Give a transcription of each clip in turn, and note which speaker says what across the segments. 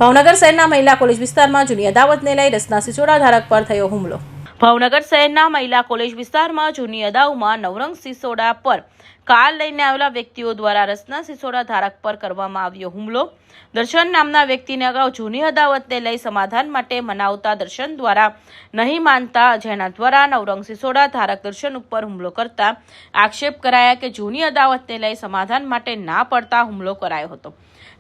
Speaker 1: ભાવનગર શહેરના મહિલા કોલેજ વિસ્તારમાં જૂની અદાવતને લઈ રસના સિસોડા ધારક પર થયો હુમલો। ભાવનગર શહેરના મહિલા કોલેજ વિસ્તારમાં જૂની અદાવમાં નવરંગ સિસોડા પર કાર લઈને આવેલા વ્યક્તિઓ દ્વારા રસના સિસોડા ધારક પર કરવામાં આવ્યો હુમલો। દર્શન નામના વ્યક્તિને અગાઉ જૂની અદાવતને લઈ સમાધાન માટે મનાવતા દર્શન દ્વારા નહીં માનતા જેના દ્વારા નવરંગ સિસોડા ધારક દર્શન ઉપર હુમલો કરતા આક્ષેપ કરાયા કે જૂની અદાવતને લઈ સમાધાન માટે ના પડતા હુમલો કરાયો હતો।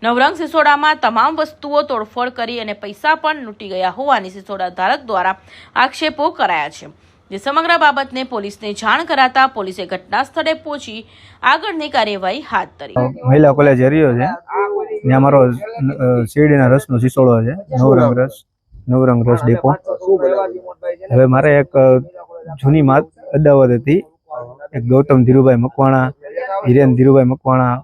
Speaker 1: નવરંગ સિસોડામાં તમામ વસ્તુઓ તોડફોડ કરી અને પૈસા પણ લૂંટી ગયા હોવાની સિસોડા ધારક દ્વારા આક્ષેપો કરાયા છે, જે સમગ્ર બાબતને પોલીસને જાણ કરાતા પોલીસે ઘટના સ્થળે પહોંચી આગળની કાર્યવાહી હાથ ધરી।
Speaker 2: મહિલા કોલેજ એરિયો છે, ત્યાં મારો શેરડીના રસનો સિસોડો છે, નવરંગ રસ ડેપો। હવે મારે એક જૂની અદાવત હતી, એક ગૌતમ ધીરુભાઈ મકવાણા, હિરેન ધીરુભાઈ મકવાણા,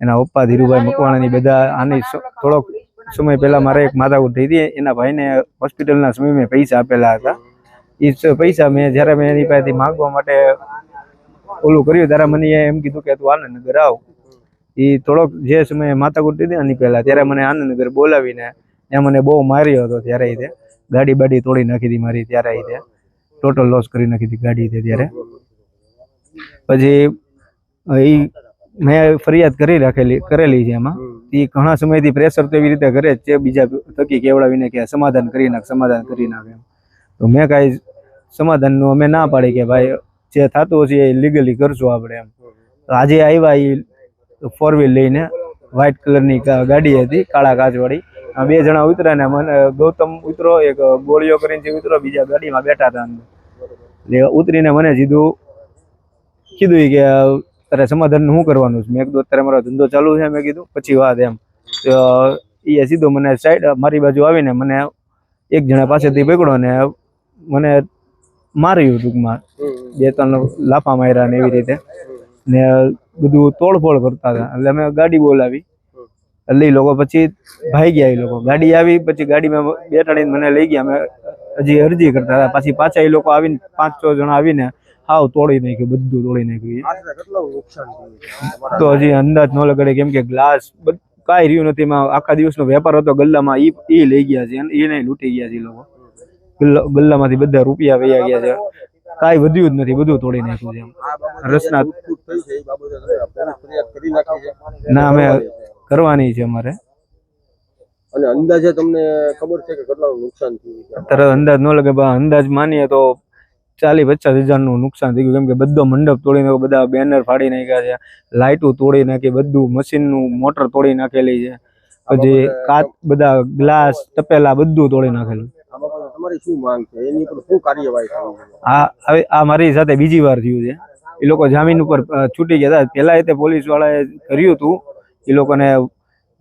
Speaker 2: એના પપ્પા ધીરુભાઈ મકવાણાની બધા આની થોડોક સમય પહેલા મારે એક માથાકૂટ થઈ હતી। એના ભાઈને હોસ્પિટલના સમય મેં પૈસા આપેલા હતા। એ પૈસા મેં જ્યારે મેં એની પાસેથી માંગવા માટે ઓલું કર્યું ત્યારે મને એમ કીધું કે તું આનંદનગર આવ। એ થોડોક જે સમયે માથાકૂટ થઈ હતી આની પહેલા ત્યારે મને આનંદનગર બોલાવીને ત્યાં મને બહુ માર્યો હતો। ત્યારે એ ગાડી બાડી તોડી નાખી હતી મારી, ત્યારે એ ટોટલ લોસ કરી નાખી હતી ગાડી ત્યારે। પછી એ મેં ફરિયાદ કરેલી છે એમાં। એ ઘણા સમયથી પ્રેશર તો એવી રીતે કરે જ છે, બીજા થકી કેવડાવીને કે સમાધાન કરી નાખ એમ। તો મેં કાંઈ સમાધાનનું અમે ના પાડી કે ભાઈ જે થતું હશે એ લીગલી કરશું આપણે એમ। તો આજે આવ્યા એ 4 વ્હીલ લઈને, વ્હાઇટ કલરની ગાડી હતી કાળા કાચવાળી। બે જણા ઉતર્યા ને મને ગૌતમ ઉતરો, એક ગોળીઓ કરીને ઉતરો, બીજા ગાડીમાં બેઠા હતા અંદર। એટલે ઉતરીને મને કીધું કે તારે સમાધાન શું કરવાનું છે? મેં કીધું અત્યારે મારો ધંધો ચાલુ છે, મેં કીધું પછી વાત એમ। તો એ સીધો મને સાઈડ મારી બાજુ આવીને મને એક જણા પાસેથી પકડ્યો ને મને માર્યું, ટૂંકમાં 2-3 લાફા માર્યા ને એવી રીતે ને બધું તોડફોડ કરતા હતા। એટલે અમે ગાડી બોલાવી, એટલે એ લોકો પછી ભાઈ ગયા। એ લોકો ગાડી આવી પછી ગાડીમાં બેઠાડીને મને લઈ ગયા। અમે હજી અરજી કરતા હતા, પછી પાછા એ લોકો આવીને 5-6 જણા આવીને હાવ તોડી નાખ્યું, બધું તોડી નાખ્યું। તો હજી અંદાજ ન લગાડે, કેમ કે ગ્લાસ કાંઈ રહ્યું નથી। એમાં આખા દિવસનો વેપાર હતો ગલ્લામાં, એ લઈ ગયા છે, એને લૂંટી ગયા છે એ લોકો। ગલ્લામાંથી બધા રૂપિયા વયા ગયા છે, કાંઈ વધ્યું જ નથી, બધું તોડી નાખ્યું છે રસના। ના, અમે કરવાની છે અમારે।
Speaker 3: અને અંદાજે તમને ખબર છે કે કેટલું નુકસાન થયું?
Speaker 2: અત્યારે અંદાજ ન લગે, અંદાજ માનીએ તો 40-50 હજારનું નુકસાન થઈ ગયું, કેમ કે બધો મંડપ તોડી નાખ્યો, બધા બેનર ફાડી નાખ્યા છે, લાઇટો તોડી નાખી, બધું મશીનનું મોટર તોડી નાખેલી છે, પછી કાચ, બધા ગ્લાસ, તપેલા બધું તોડી નાખેલું।
Speaker 3: તમારી શું માંગ છે? એની પર શું કાર્યવાહી કરવી?
Speaker 2: આ મારી સાથે બીજી વાર થયું છે। એ લોકો જામીન ઉપર છૂટી ગયા હતા, પહેલા એ પોલીસ વાળાએ કર્યું હતું, એ લોકોને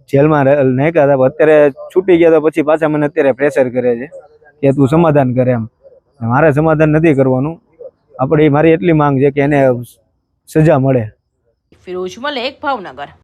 Speaker 2: જેલમાં નાખ્યા હતા, અત્યારે છૂટી ગયા તો પછી પાછા મને અત્યારે પ્રેશર કરે છે કે તું સમાધાન કરે એમ। મારે સમાધાન નથી કરવાનું, મારી એટલી માંગ છે કે એને સજા મળે।
Speaker 1: ફિરોજ મલેક, ભાવનગર।